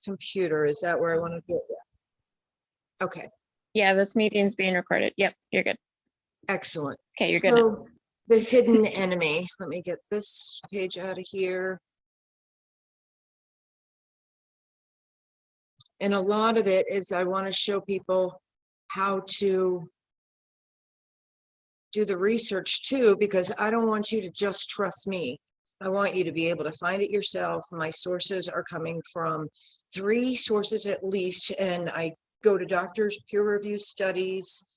computer. Is that where I want to go? Okay, Yeah, this meeting's being recorded. Yep, you're good. excellent. Okay, you're good now. So the hidden enemy, let me get this page out of here. And a lot of it is I want to show people how to do the research too, because I don't want you to just trust me. I want you to be able to find it yourself. My sources are coming from 3 sources at least, and I go to doctors, peer review studies,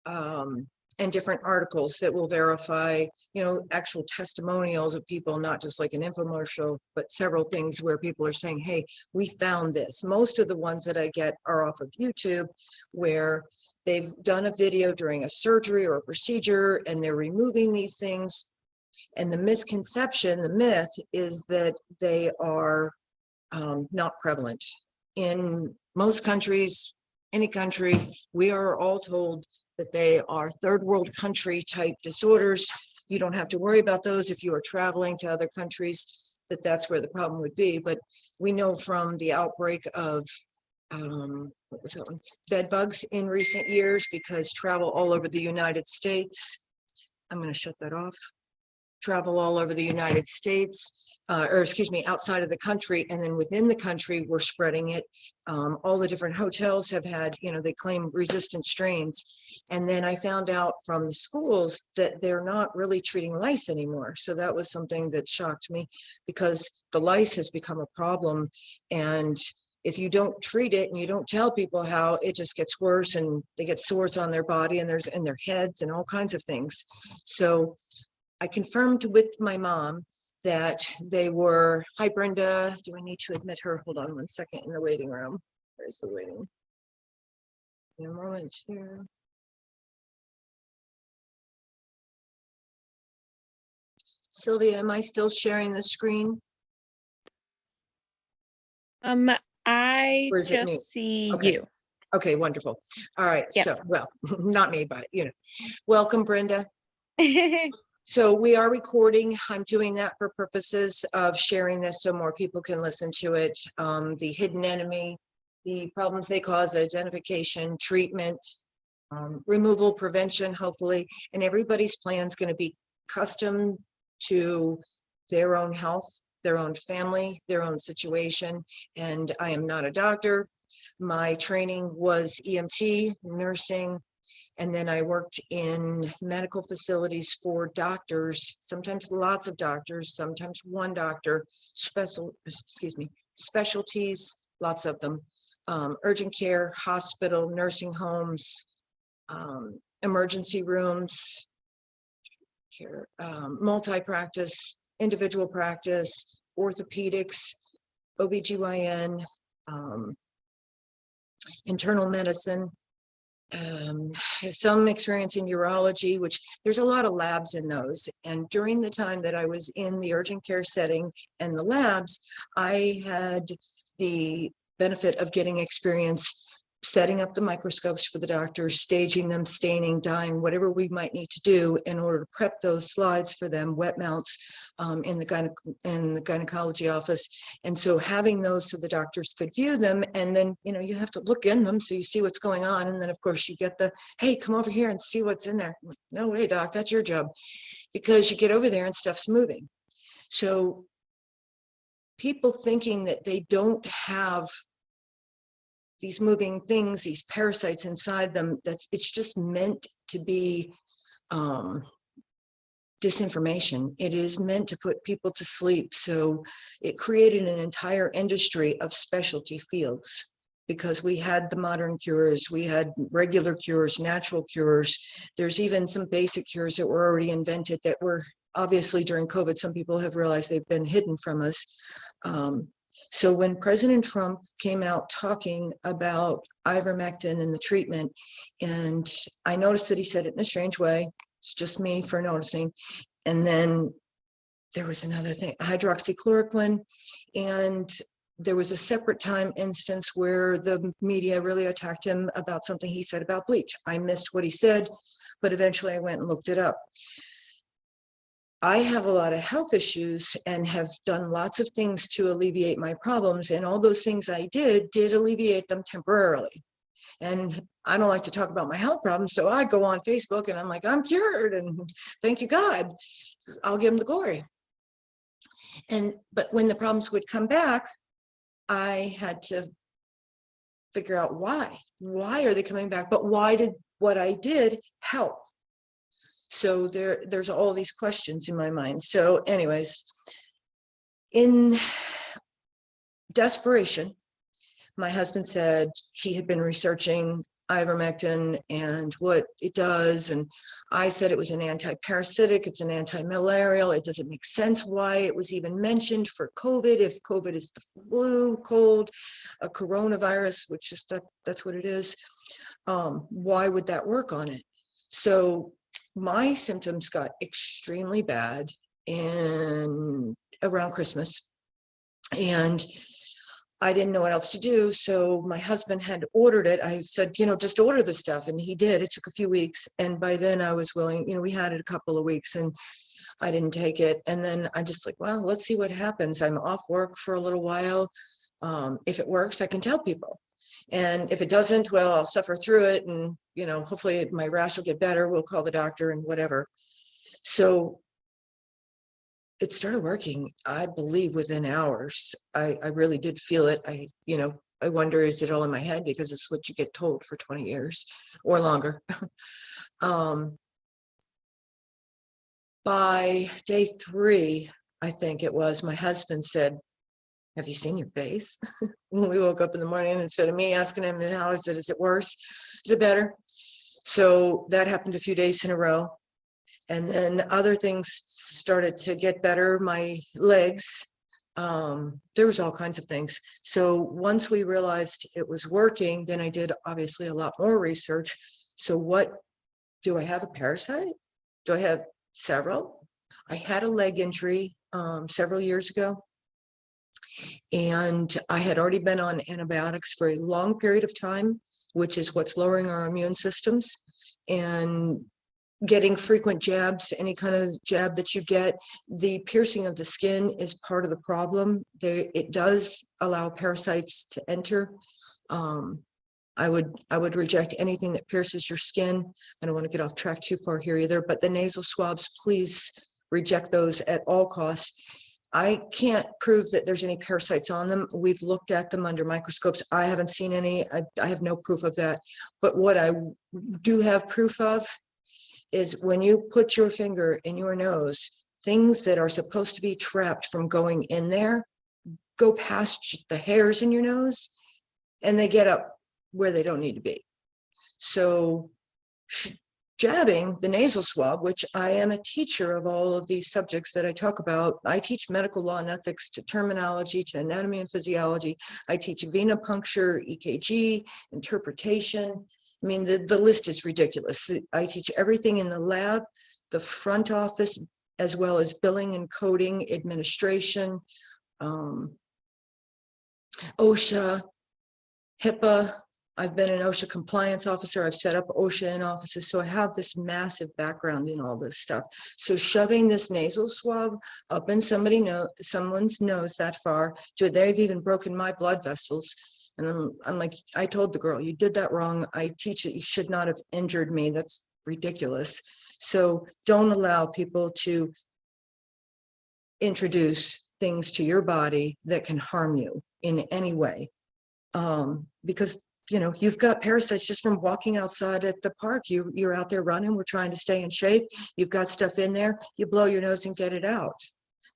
and different articles that will verify, you know, actual testimonials of people, not just like an infomercial, but several things where people are saying, hey, we found this. Most of the ones that I get are off of YouTube, where they've done a video during a surgery or a procedure and they're removing these things. And the misconception, the myth, is that they are not prevalent. In most countries, any country, we are all told that they are third world country type disorders. You don't have to worry about those if you are traveling to other countries, that's where the problem would be. But we know from the outbreak of what was that one? Bed bugs in recent years, because travel all over the United States. I'm going to shut that off. Travel all over the United States, or excuse me, outside of the country, and then within the country, we're spreading it. All the different hotels have had, you know, they claim resistant strains. And then I found out from the schools that they're not really treating lice anymore. So that was something that shocked me, because the lice has become a problem. And if you don't treat it and you don't tell people how, it just gets worse, and they get sores on their body and there's in their heads and all kinds of things. So I confirmed with my mom that they were, hi Brenda, do I need to admit her? Hold on 1 second in the waiting room. Where's the waiting? In a moment here. Sylvia, am I still sharing the screen? I Or is it me? just see Okay. you. Okay, wonderful. All right, Yep. so, well, not me, but you know. Welcome, Brenda. So we are recording. I'm doing that for purposes of sharing this so more people can listen to it. The hidden enemy, the problems they cause, identification, treatment, removal, prevention, hopefully, and everybody's plan is going to be custom to their own health, their own family, their own situation. And I am not a doctor. My training was EMT, nursing, and then I worked in medical facilities for doctors, sometimes lots of doctors, sometimes one doctor, specialties, lots of them, urgent care, hospital, nursing homes, emergency rooms, care, multi-practice, individual practice, orthopedics, OBGYN, internal medicine, some experience in urology, which there's a lot of labs in those. And during the time that I was in the urgent care setting and the labs, I had the benefit of getting experience setting up the microscopes for the doctors, staging them, staining, dyeing, whatever we might need to do in order to prep those slides for them, wet mounts in the gynecology office. And so having those so the doctors could view them, and then, you know, you have to look in them so you see what's going on. And then of course you get the, hey, come over here and see what's in there. No way, doc, that's your job. Because you get over there and stuff's moving. So people thinking that they don't have these moving things, these parasites inside them, it's just meant to be disinformation. It is meant to put people to sleep. So it created an entire industry of specialty fields, because we had the modern cures, we had regular cures, natural cures. There's even some basic cures that were already invented that were obviously during COVID, some people have realized they've been hidden from us. So when President Trump came out talking about ivermectin and the treatment, and I noticed that he said it in a strange way, it's just me for noticing. And then there was another thing, hydroxychloroquine, and there was a separate time instance where the media really attacked him about something he said about bleach. I missed what he said, but eventually I went and looked it up. I have a lot of health issues and have done lots of things to alleviate my problems. And all those things I did alleviate them temporarily. And I don't like to talk about my health problems. So I go on Facebook and I'm like, I'm cured and thank you, God. I'll give him the glory. But when the problems would come back, I had to figure out why are they coming back? But why did what I did help? So there's all these questions in my mind. So anyways, in desperation, my husband said he had been researching ivermectin and what it does. And I said it was an anti-parasitic, it's an anti-malarial. It doesn't make sense why it was even mentioned for COVID. If COVID is the flu, cold, a coronavirus, which is that's what it is. Why would that work on it? So my symptoms got extremely bad around Christmas. And I didn't know what else to do. So my husband had ordered it. I said, just order the stuff. And he did. It took a few weeks. And by then I was willing, we had it a couple of weeks and I didn't take it. And then I'm just like, well, let's see what happens. I'm off work for a little while. If it works, I can tell people. And if it doesn't, well, I'll suffer through it. And, hopefully my rash will get better. We'll call the doctor and whatever. So it started working, I believe, within hours. I really did feel it. I wonder, is it all in my head? Because it's what you get told for 20 years or longer. By day 3, I think it was, my husband said, have you seen your face? When we woke up in the morning, instead of me asking him, how is it? Is it worse? Is it better? So that happened a few days in a row. And then other things started to get better. My legs, there was all kinds of things. So once we realized it was working, then I did obviously a lot more research. So do I have a parasite? Do I have several? I had a leg injury several years ago. And I had already been on antibiotics for a long period of time, which is what's lowering our immune systems. And getting frequent jabs, any kind of jab that you get, the piercing of the skin is part of the problem. It does allow parasites to enter. I would reject anything that pierces your skin. I don't want to get off track too far here either, but the nasal swabs, please reject those at all costs. I can't prove that there's any parasites on them. We've looked at them under microscopes. I haven't seen any. I have no proof of that. But what I do have proof of is when you put your finger in your nose, things that are supposed to be trapped from going in there go past the hairs in your nose and they get up where they don't need to be. So jabbing the nasal swab, which I am a teacher of all of these subjects that I talk about. I teach medical law and ethics to terminology, to anatomy and physiology. I teach venipuncture, EKG, interpretation. I mean, the list is ridiculous. I teach everything in the lab, the front office, as well as billing and coding, administration, OSHA, HIPAA. I've been an OSHA compliance officer. I've set up OSHA in offices. So I have this massive background in all this stuff. So shoving this nasal swab up in someone's nose that far, they've even broken my blood vessels. And I'm like, I told the girl, you did that wrong. I teach it. You should not have injured me. That's ridiculous. So don't allow people to introduce things to your body that can harm you in any way. Because, you've got parasites just from walking outside at the park. You're out there running. We're trying to stay in shape. You've got stuff in there. You blow your nose and get it out.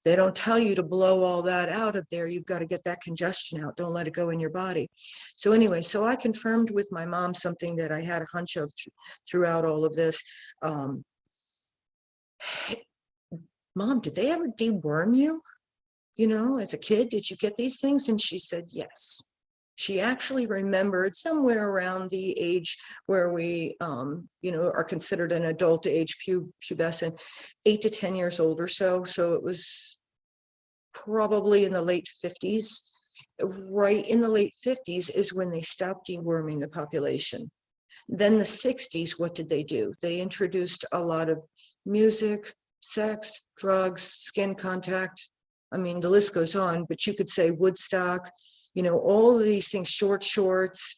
They don't tell you to blow all that out of there. You've got to get that congestion out. Don't let it go in your body. So anyway, so I confirmed with my mom something that I had a hunch of throughout all of this. Mom, did they ever deworm you? As a kid, did you get these things? And she said, yes. She actually remembered somewhere around the age where we, are considered an adult age, pubescent, 8 to 10 years old or so. So it was probably in the late 50s. Right in the late 50s is when they stopped deworming the population. Then the 60s, what did they do? They introduced a lot of music, sex, drugs, skin contact. I mean, the list goes on, but you could say Woodstock, all of these things, short shorts,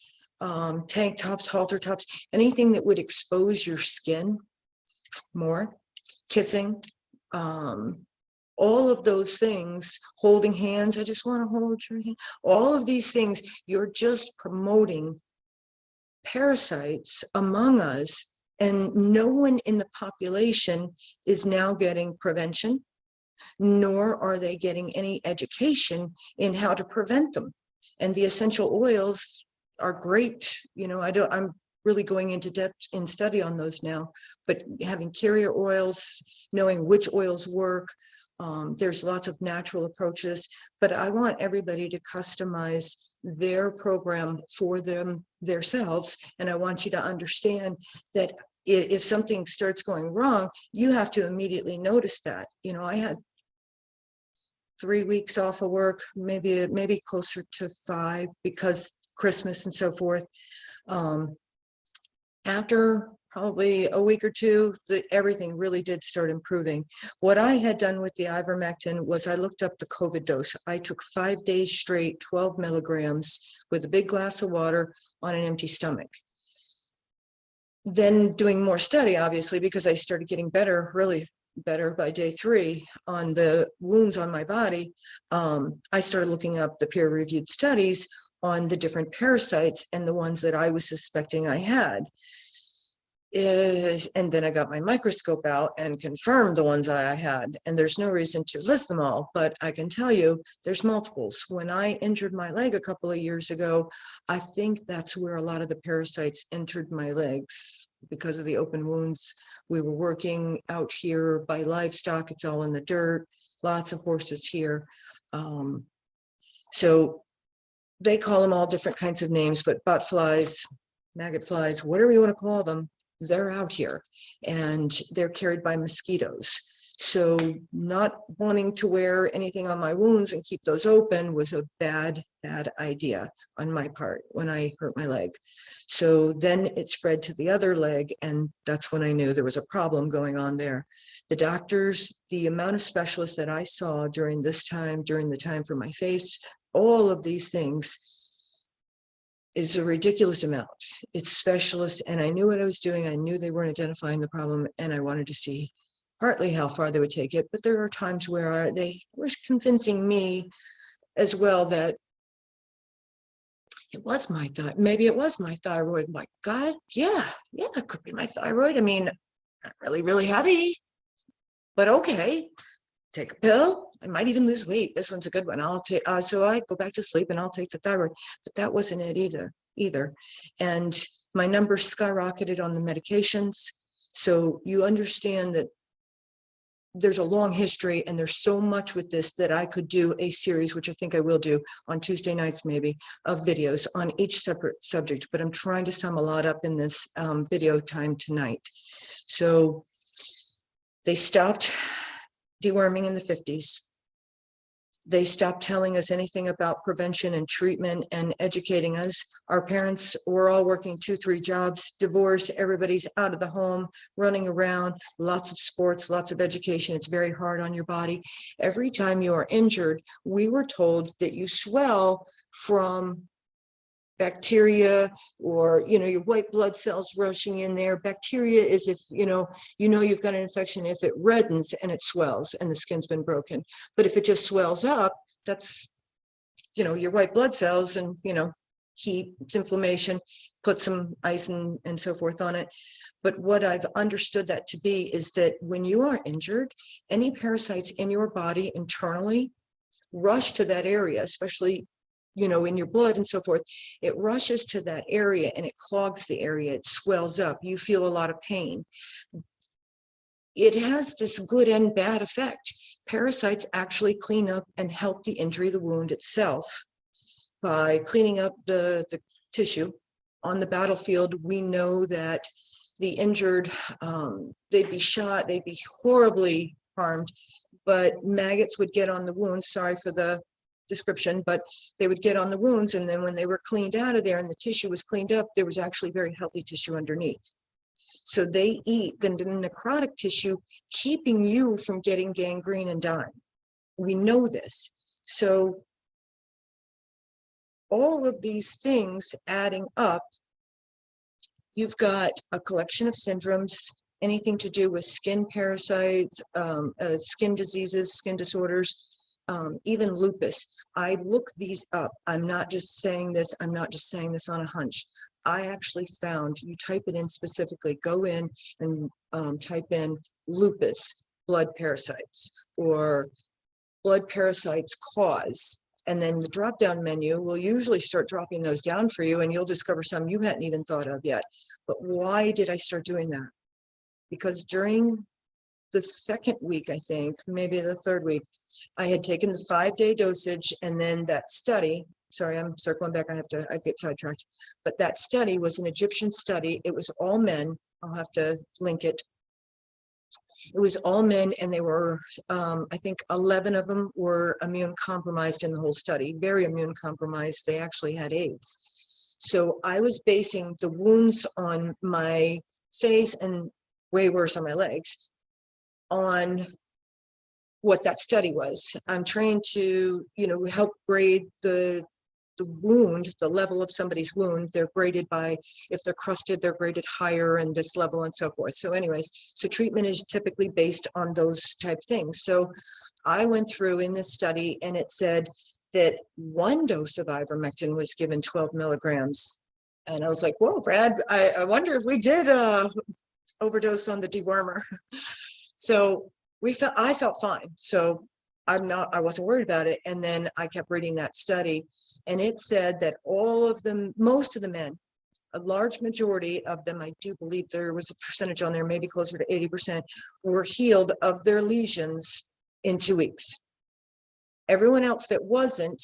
tank tops, halter tops, anything that would expose your skin more, kissing, all of those things, holding hands. I just want to hold your hand. All of these things, you're just promoting parasites among us, and no one in the population is now getting prevention, nor are they getting any education in how to prevent them. And the essential oils are great. I'm really going into depth in study on those now, but having carrier oils, knowing which oils work, there's lots of natural approaches, but I want everybody to customize their program for themselves. And I want you to understand that if something starts going wrong, you have to immediately notice that. I had 3 weeks off of work, maybe closer to 5 because Christmas and so forth. After probably a week or two, everything really did start improving. What I had done with the ivermectin was I looked up the COVID dose. I took 5 days straight, 12 milligrams with a big glass of water on an empty stomach. Then doing more study, obviously, because I started getting better, really better by day 3 on the wounds on my body. I started looking up the peer-reviewed studies on the different parasites and the ones that I was suspecting I had. And then I got my microscope out and confirmed the ones that I had. And there's no reason to list them all, but I can tell you there's multiples. When I injured my leg a couple of years ago, I think that's where a lot of the parasites entered my legs because of the open wounds. We were working out here by livestock. It's all in the dirt, lots of horses here. So they call them all different kinds of names, but butt flies, maggot flies, whatever you want to call them, they're out here and they're carried by mosquitoes. So not wanting to wear anything on my wounds and keep those open was a bad idea on my part when I hurt my leg. So then it spread to the other leg, and that's when I knew there was a problem going on there. The doctors, the amount of specialists that I saw during this time, during the time for my face, all of these things is a ridiculous amount. It's specialists, and I knew what I was doing. I knew they weren't identifying the problem, and I wanted to see partly how far they would take it. But there are times where they were convincing me as well that it was my thyroid. Maybe it was my thyroid. My God, yeah, it could be my thyroid. I mean, not really heavy, but okay. Take a pill. I might even lose weight. This one's a good one. I'll take. So I go back to sleep and I'll take the thyroid. But that wasn't it either. And my numbers skyrocketed on the medications. So you understand that there's a long history, and there's so much with this that I could do a series, which I think I will do on Tuesday nights, maybe, of videos on each separate subject. But I'm trying to sum a lot up in this video time tonight. So they stopped deworming in the 50s. They stopped telling us anything about prevention and treatment and educating us. Our parents were all working 2-3 jobs, divorce, everybody's out of the home, running around, lots of sports, lots of education. It's very hard on your body. Every time you are injured, we were told that you swell from bacteria, or your white blood cells rushing in there. Bacteria is if you've got an infection, if it reddens and it swells and the skin's been broken. But if it just swells up, that's your white blood cells, and heat, it's inflammation. Put some ice and so forth on it. But what I've understood that to be is that when you are injured, any parasites in your body internally rush to that area, especially in your blood and so forth. It rushes to that area and it clogs the area. It swells up. You feel a lot of pain. It has this good and bad effect. Parasites actually clean up and help the injury, the wound itself, by cleaning up the tissue. On the battlefield, we know that the injured, they'd be shot, they'd be horribly harmed, but maggots would get on the wounds. Sorry for the description, but they would get on the wounds, and then when they were cleaned out of there and the tissue was cleaned up, there was actually very healthy tissue underneath. So they eat the necrotic tissue, keeping you from getting gangrene and dying. We know this. So all of these things adding up, you've got a collection of syndromes, anything to do with skin parasites, skin diseases, skin disorders, even lupus. I look these up. I'm not just saying this. I'm not just saying this on a hunch. I actually found, you type it in specifically, go in and type in lupus, blood parasites, or blood parasites cause. And then the drop-down menu will usually start dropping those down for you, and you'll discover some you hadn't even thought of yet. But why did I start doing that? Because during the second week, I think, maybe the third week, I had taken the 5-day dosage, and then that study, sorry, I'm circling back, I get sidetracked, but that study was an Egyptian study. It was all men. I'll have to link it. It was all men, and they were, I think 11 of them were immune compromised in the whole study, very immune compromised. They actually had AIDS. So I was basing the wounds on my face and way worse on my legs on what that study was. I'm trained to, help grade the wound, the level of somebody's wound. They're graded by, if they're crusted, they're graded higher and this level and so forth. So anyways, so treatment is typically based on those type things. So I went through in this study, and it said that 1 dose of ivermectin was given 12 milligrams. And I was like, whoa, Brad, I wonder if we did overdose on the dewormer. So I felt fine. So I wasn't worried about it. And then I kept reading that study, and it said that all of them, most of the men, a large majority of them, I do believe there was a percentage on there, maybe closer to 80%, were healed of their lesions in 2 weeks. Everyone else that wasn't,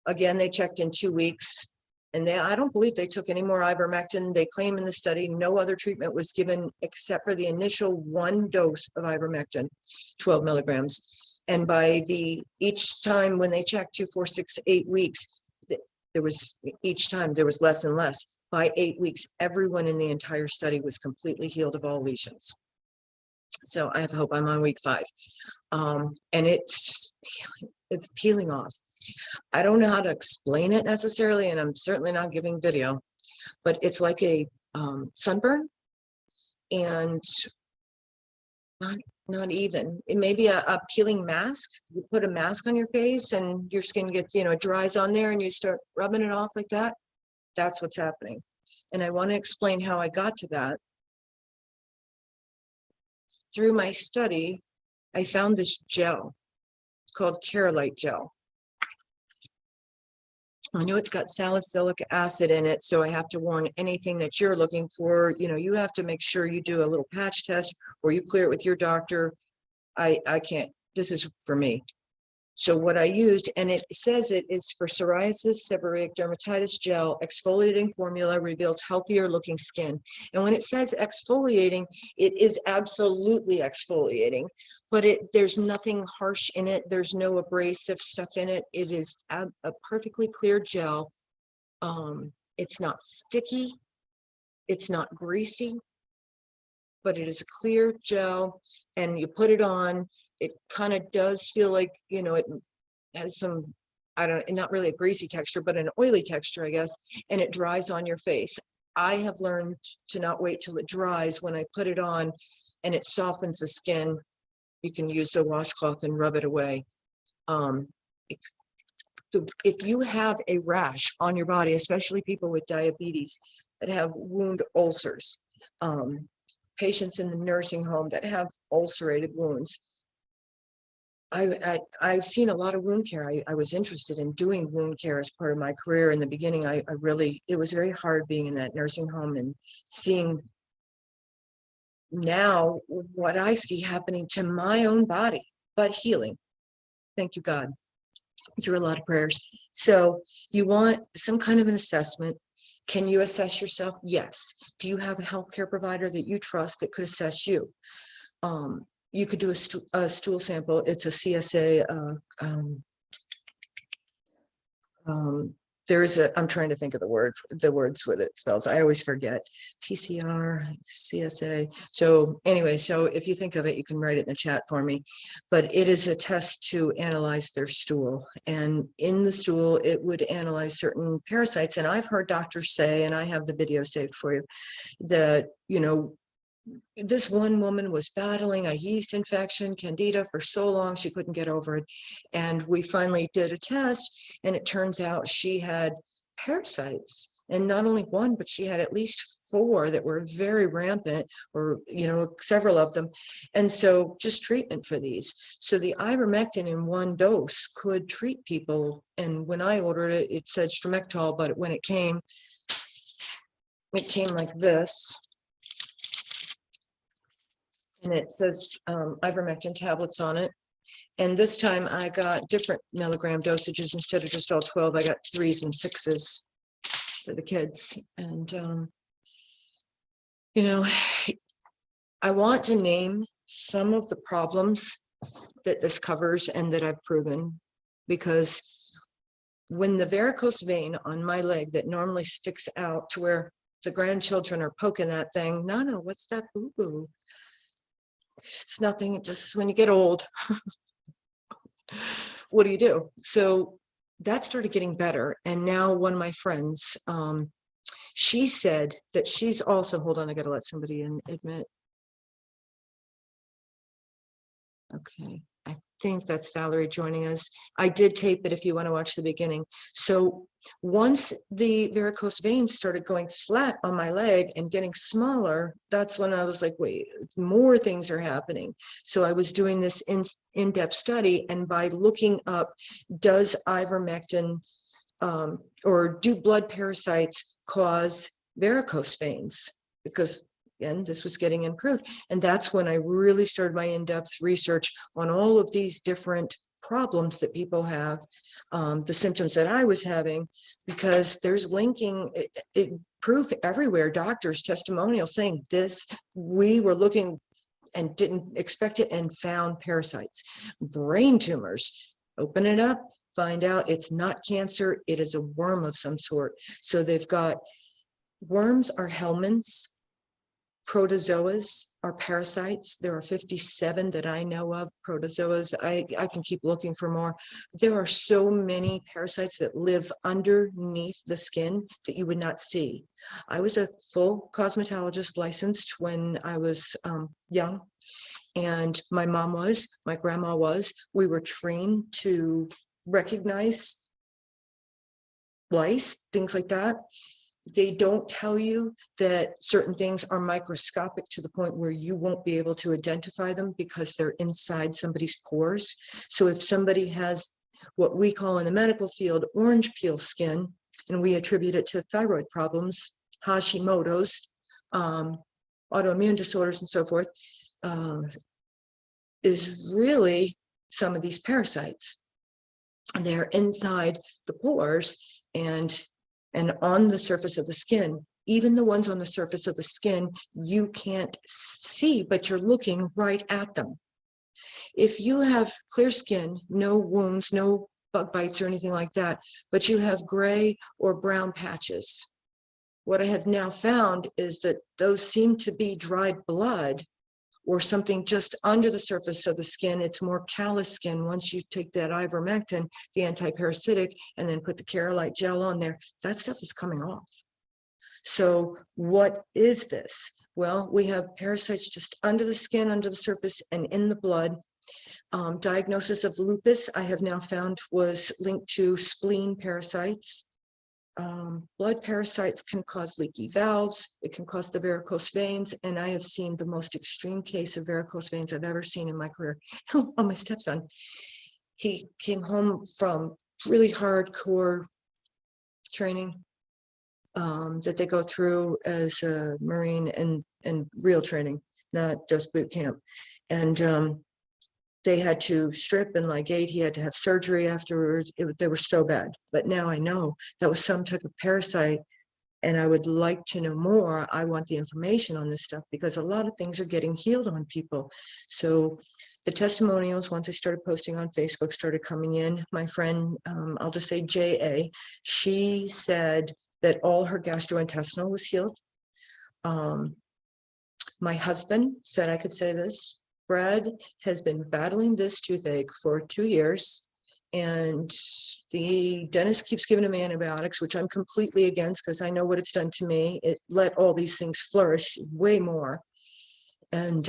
again, they checked in 2 weeks, and I don't believe they took any more ivermectin. They claim in the study no other treatment was given except for the initial 1 dose of ivermectin, 12 milligrams. And by each time when they checked 2, 4, 6, 8 weeks, each time there was less and less. By 8 weeks, everyone in the entire study was completely healed of all lesions. So I have hope. I'm on week 5. And it's peeling off. I don't know how to explain it necessarily, and I'm certainly not giving video, but it's like a sunburn, and not even. It may be a peeling mask. You put a mask on your face and your skin gets, it dries on there, and you start rubbing it off like that. That's what's happening. And I want to explain how I got to that. Through my study, I found this gel. It's called Keralite gel. I know it's got salicylic acid in it, so I have to warn anything that you're looking for. You have to make sure you do a little patch test, or you clear it with your doctor. I can't. This is for me. So what I used, and it says it is for psoriasis, seborrheic dermatitis gel, exfoliating formula, reveals healthier looking skin. And when it says exfoliating, it is absolutely exfoliating, but there's nothing harsh in it. There's no abrasive stuff in it. It is a perfectly clear gel. It's not sticky. It's not greasy, but it is a clear gel, and you put it on. It kind of does feel like, it has some, not really a greasy texture, but an oily texture, I guess, and it dries on your face. I have learned to not wait till it dries when I put it on, and it softens the skin. You can use a washcloth and rub it away. If you have a rash on your body, especially people with diabetes that have wound ulcers, patients in the nursing home that have ulcerated wounds, I've seen a lot of wound care. I was interested in doing wound care as part of my career. In the beginning, it was very hard being in that nursing home and seeing now what I see happening to my own body, but healing. Thank you, God, through a lot of prayers. So you want some kind of an assessment. Can you assess yourself? Yes. Do you have a healthcare provider that you trust that could assess you? You could do a stool sample. It's a CSA. there is a, I'm trying to think of the words what it spells. I always forget. PCR, CSA. So anyway, so if you think of it, you can write it in the chat for me. But it is a test to analyze their stool. And in the stool, it would analyze certain parasites. And I've heard doctors say, and I have the video saved for you, that, you know, this one woman was battling a yeast infection, candida, for so long she couldn't get over it. And we finally did a test, and it turns out she had parasites. And not only one, but she had at least 4 that were very rampant, or, you know, several of them. And so just treatment for these. So the ivermectin in 1 dose could treat people. And when I ordered it, it said Stromectol, but when it came like this. And it says ivermectin tablets on it. And this time I got different milligram dosages. Instead of just all 12, I got 3s and 6s for the kids. And, you know, I want to name some of the problems that this covers and that I've proven, because when the varicose vein on my leg that normally sticks out to where the grandchildren are poking that thing, no, what's that boo-boo? It's nothing, it just when you get old, what do? So that started getting better. And now one of my friends, she said that she's also, hold on, I gotta let somebody in admit. Okay, I think that's Valerie joining us. I did tape it if you want to watch the beginning. So once the varicose veins started going flat on my leg and getting smaller, that's when I was like, wait, more things are happening. So I was doing this in-depth study, and by looking up, does ivermectin or do blood parasites cause varicose veins? Because and this was getting improved. And that's when I really started my in-depth research on all of these different problems that people have, the symptoms that I was having, because there's linking proof everywhere, doctors, testimonials saying this, we were looking and didn't expect it and found parasites. Brain tumors, open it up, find out it's not cancer, it is a worm of some sort. So they've got worms are helminths. Protozoas are parasites. There are 57 that I know of, protozoas. I can keep looking for more. There are so many parasites that live underneath the skin that you would not see. I was a full cosmetologist licensed when I was young, and my mom was, my grandma was. We were trained to recognize lice, things like that. They don't tell you that certain things are microscopic to the point where you won't be able to identify them because they're inside somebody's pores. So if somebody has what we call in the medical field orange peel skin, and we attribute it to thyroid problems, Hashimoto's, autoimmune disorders and so forth, is really some of these parasites. And they're inside the pores and on the surface of the skin. Even the ones on the surface of the skin, you can't see, but you're looking right at them. If you have clear skin, no wounds, no bug bites or anything like that, but you have gray or brown patches, what I have now found is that those seem to be dried blood or something just under the surface of the skin. It's more callous skin. Once you take that ivermectin, the anti-parasitic, and then put the Keralite gel on there, that stuff is coming off. So what is this? Well, we have parasites just under the skin, under the surface, and in the blood. Diagnosis of lupus, I have now found, was linked to spleen parasites. Blood parasites can cause leaky valves. It can cause the varicose veins. And I have seen the most extreme case of varicose veins I've ever seen in my career. Oh, my stepson, he came home from really hardcore training that they go through as a Marine and real training, not just boot camp. And they had to strip and ligate. He had to have surgery afterwards. They were so bad. But now I know that was some type of parasite, and I would like to know more. I want the information on this stuff because a lot of things are getting healed on people. So The testimonials, once I started posting on Facebook, started coming in. My friend, I'll just say JA, she said that all her gastrointestinal was healed. My husband said I could say this. Brad has been battling this toothache for 2 years, and the dentist keeps giving him antibiotics, which I'm completely against because I know what it's done to me. It let all these things flourish way more. And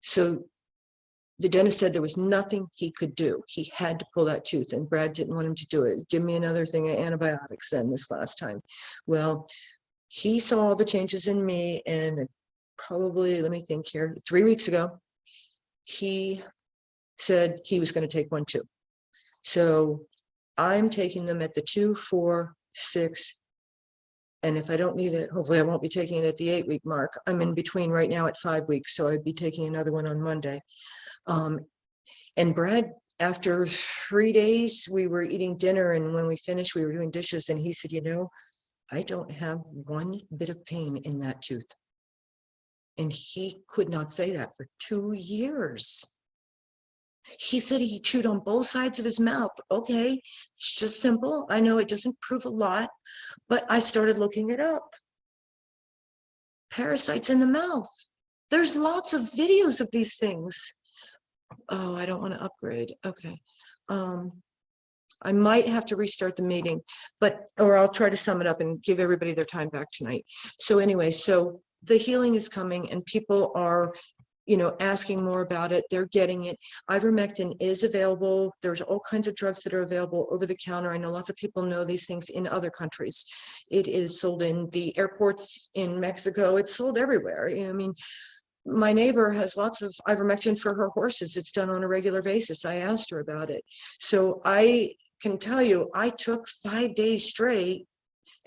so the dentist said there was nothing he could do. He had to pull that tooth, and Brad didn't want him to do it. Give me another thing of antibiotics then this last time. Well, he saw all the changes in me, and probably, let me think here, 3 weeks ago, he said he was going to take one too. So I'm taking them at the 2, 4, 6. And if I don't need it, hopefully I won't be taking it at the 8-week mark. I'm in between right now at 5 weeks. So I'd be taking another one on Monday. And Brad, after 3 days, we were eating dinner. And when we finished, we were doing dishes. And he said, you know, I don't have one bit of pain in that tooth. And he could not say that for 2 years. He said he chewed on both sides of his mouth. Okay, it's just simple. I know it doesn't prove a lot, but I started looking it up. Parasites in the mouth. There's lots of videos of these things. Oh, I don't want to upgrade. Okay. I might have to restart the meeting, or I'll try to sum it up and give everybody their time back tonight. So anyway, so the healing is coming and people are, asking more about it. They're getting it. Ivermectin is available. There's all kinds of drugs that are available over the counter. I know lots of people know these things in other countries. It is sold in the airports in Mexico. It's sold everywhere. I mean, my neighbor has lots of ivermectin for her horses. It's done on a regular basis. I asked her about it. So I can tell you, I took 5 days straight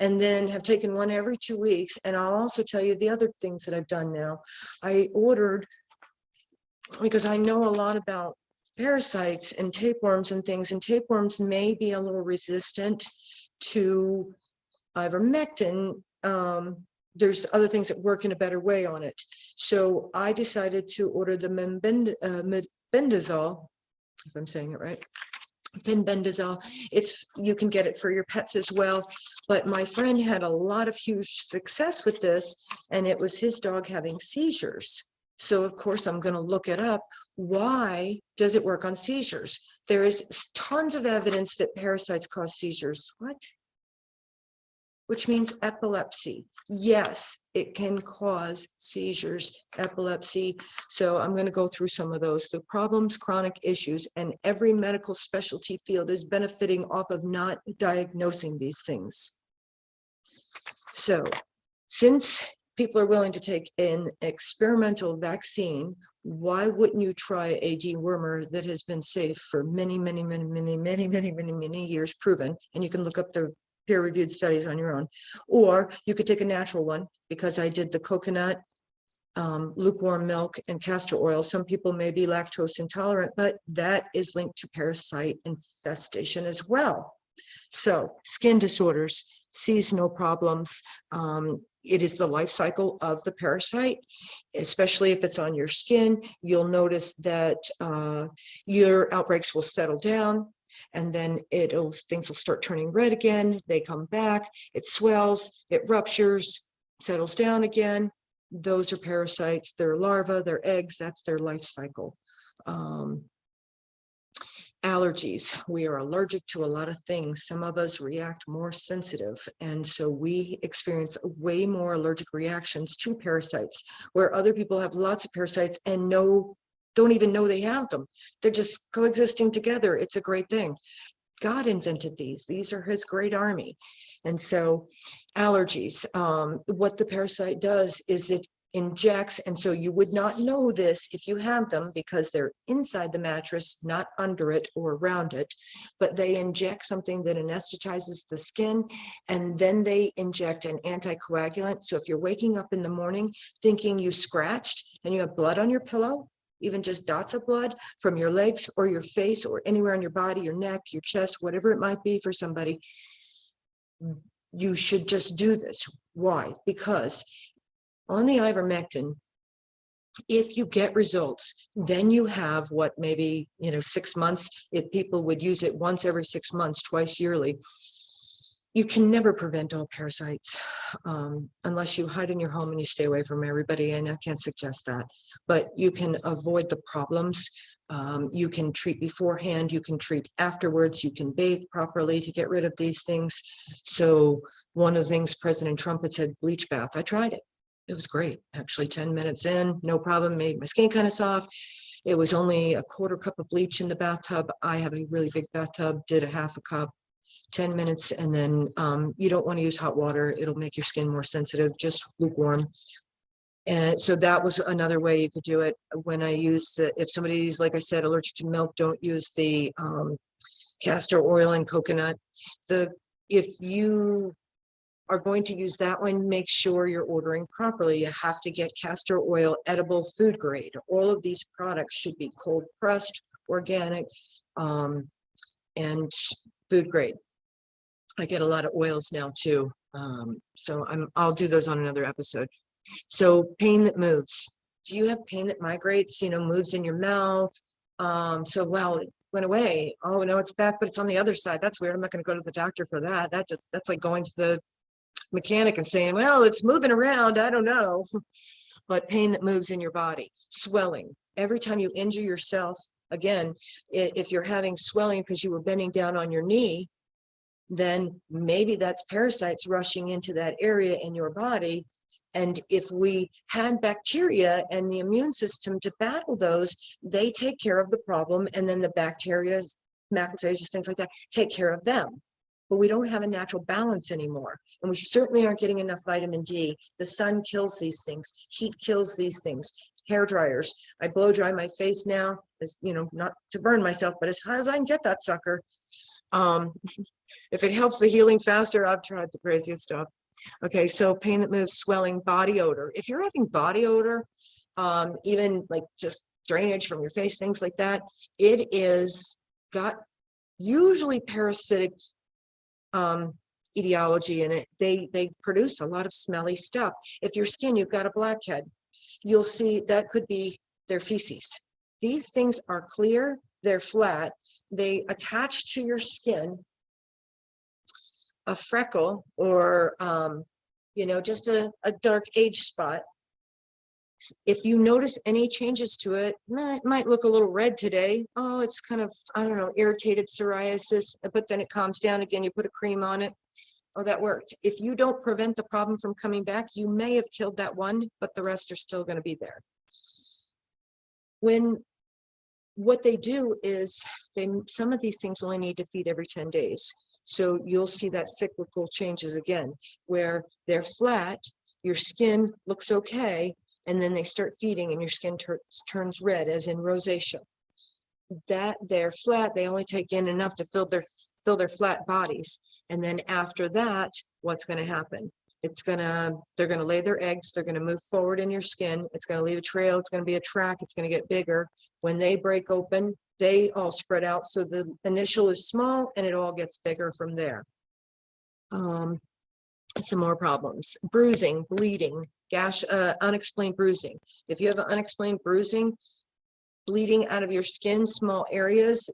and then have taken one every 2 weeks. And I'll also tell you the other things that I've done now. I ordered, because I know a lot about parasites and tapeworms and things, and tapeworms may be a little resistant to ivermectin. There's other things that work in a better way on it. So I decided to order the mebendazole, if I'm saying it right. Mebendazole. You can get it for your pets as well. But my friend had a lot of huge success with this, and it was his dog having seizures. So of course I'm going to look it up. Why does it work on seizures? There is tons of evidence that parasites cause seizures. What? Which means epilepsy. Yes, it can cause seizures, epilepsy. So I'm going to go through some of those. The problems, chronic issues, and every medical specialty field is benefiting off of not diagnosing these things. So since people are willing to take an experimental vaccine, why wouldn't you try a dewormer that has been safe for many, many, many, many, many, many, many, many years, proven? And you can look up the peer-reviewed studies on your own. Or you could take a natural one, because I did the coconut, lukewarm milk, and castor oil. Some people may be lactose intolerant, but that is linked to parasite infestation as well. So skin disorders, seasonal problems, it is the life cycle of the parasite, especially if it's on your skin. You'll notice that your outbreaks will settle down, and then things will start turning red again. They come back, it swells, it ruptures, settles down again. Those are parasites. They're larvae, they're eggs. That's their life cycle. Allergies. We are allergic to a lot of things. Some of us react more sensitive, and so we experience way more allergic reactions to parasites, where other people have lots of parasites and don't even know they have them. They're just coexisting together. It's a great thing. God invented these. These are his great army. And so allergies, what the parasite does is it injects, and so you would not know this if you have them, because they're inside the mattress, not under it or around it, but they inject something that anesthetizes the skin, and then they inject an anticoagulant. So if you're waking up in the morning thinking you scratched and you have blood on your pillow, even just dots of blood from your legs or your face or anywhere on your body, your neck, your chest, whatever it might be for somebody, you should just do this. Why? Because on the ivermectin, If you get results, then you have what, maybe, 6 months, if people would use it once every 6 months, twice yearly. You can never prevent all parasites unless you hide in your home and you stay away from everybody, and I can't suggest that, but you can avoid the problems. You can treat beforehand, you can treat afterwards, you can bathe properly to get rid of these things. So one of the things President Trump had said, bleach bath, I tried it. It was great. Actually, 10 minutes in, no problem, made my skin kind of soft. It was only a quarter cup of bleach in the bathtub. I have a really big bathtub, did a half a cup, 10 minutes, and then you don't want to use hot water. It'll make your skin more sensitive, just lukewarm. And so that was another way you could do it. When I use if somebody's, like I said, allergic to milk, don't use the castor oil and coconut. If you are going to use that one, make sure you're ordering properly. You have to get castor oil, edible, food grade. All of these products should be cold pressed, organic, and food grade. I get a lot of oils now too. So I'll do those on another episode. So pain that moves. Do you have pain that migrates, moves in your mouth? So, well, it went away. Oh no, it's back, but it's on the other side. That's weird. I'm not going to go to the doctor for that. That's like going to the mechanic and saying, well, it's moving around. I don't know. But pain that moves in your body, swelling. Every time you injure yourself, again, if you're having swelling because you were bending down on your knee, then maybe that's parasites rushing into that area in your body. And if we had bacteria and the immune system to battle those, they take care of the problem. And then the bacteria, macrophages, things like that, take care of them. But we don't have a natural balance anymore. And we certainly aren't getting enough vitamin D. The sun kills these things. Heat kills these things. Hair dryers. I blow dry my face now, as not to burn myself, but as high as I can get that sucker. If it helps the healing faster, I've tried the craziest stuff. Okay, so pain that moves, swelling, body odor. If you're having body odor, even like just drainage from your face, things like that, it is got usually parasitic etiology in it. They produce a lot of smelly stuff. If your skin, you've got a blackhead, you'll see that could be their feces. These things are clear, they're flat, they attach to your skin. A freckle or just a dark age spot. If you notice any changes to it, it might look a little red today. Oh, it's kind of, I don't know, irritated psoriasis, but then it calms down again. You put a cream on it. Oh, that worked. If you don't prevent the problem from coming back, you may have killed that one, but the rest are still going to be there. What they do is some of these things only need to feed every 10 days. So you'll see that cyclical changes again, where they're flat, your skin looks okay, and then they start feeding and your skin turns red, as in rosacea. That they're flat, they only take in enough to fill their flat bodies. And then after that, what's going to happen? They're going to lay their eggs, they're going to move forward in your skin, it's going to leave a trail, it's going to be a track, it's going to get bigger. When they break open, they all spread out. So the initial is small and it all gets bigger from there. Some more problems: bruising, bleeding, gash, unexplained bruising. If you have an unexplained bruising, bleeding out of your skin, small areas,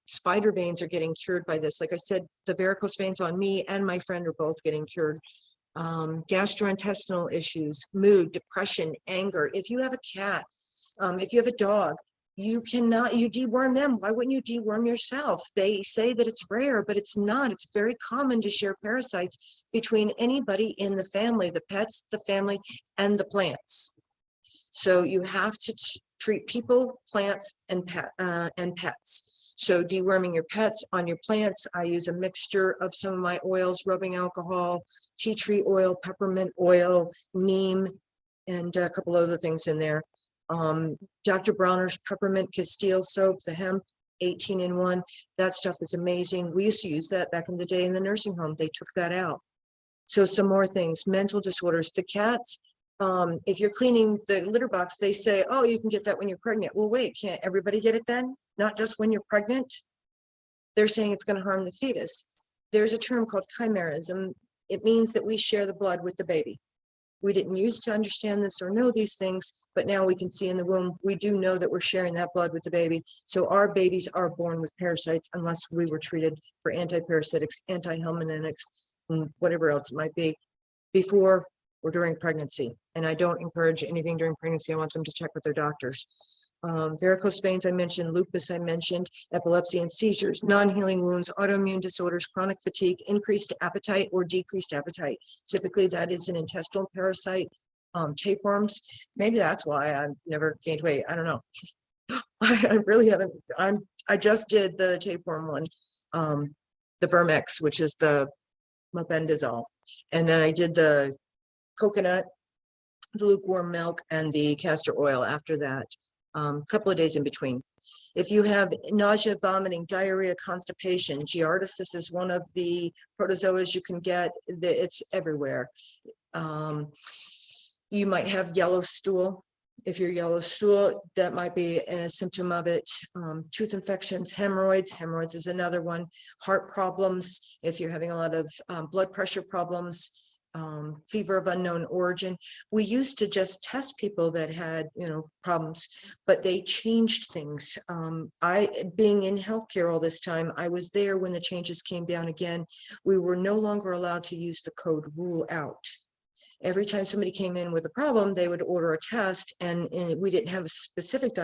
spider veins are getting cured by this. Like I said, the varicose veins on me and my friend are both getting cured. Gastrointestinal issues, mood, depression, anger. If you have a cat, if you have a dog, you deworm them. Why wouldn't you deworm yourself? They say that it's rare, but it's not. It's very common to share parasites between anybody in the family, the pets, the family, and the plants. So you have to treat people, plants, and pets. So deworming your pets. On your plants, I use a mixture of some of my oils, rubbing alcohol, tea tree oil, peppermint oil, neem, and a couple other things in there. Dr. Bronner's peppermint Castile soap, the hemp, 18-in-1, that stuff is amazing. We used to use that back in the day in the nursing home. They took that out. So some more things: mental disorders. The cats, if you're cleaning the litter box, they say, oh, you can get that when you're pregnant. Well, wait, can't everybody get it then? Not just when you're pregnant? They're saying it's going to harm the fetus. There's a term called chimerism. It means that we share the blood with the baby. We didn't used to understand this or know these things, but now we can see in the womb, we do know that we're sharing that blood with the baby. So our babies are born with parasites unless we were treated for antiparasitics, antihelminths, and whatever else it might be before or during pregnancy. And I don't encourage anything during pregnancy. I want them to check with their doctors. Varicose veins, I mentioned, lupus, I mentioned, epilepsy and seizures, non-healing wounds, autoimmune disorders, chronic fatigue, increased appetite or decreased appetite. Typically, that is an intestinal parasite. Tapeworms, maybe that's why I've never gained weight. I don't know. I really haven't. I just did the tapeworm one, the Vermex, which is the mebendazole, and then I did the coconut, the lukewarm milk, and the castor oil after that. Couple of days in between. If you have nausea, vomiting, diarrhea, constipation, Giardiasis is one of the protozoas you can get. It's everywhere. You might have yellow stool. If you're yellow stool, that might be a symptom of it. Tooth infections, hemorrhoids is another one. Heart problems, if you're having a lot of blood pressure problems. Fever of unknown origin. We used to just test people that had, problems, but they changed things. Being in healthcare all this time, I was there when the changes came down again. We were no longer allowed to use the code rule out. Every time somebody came in with a problem, they would order a test, and we didn't have a specific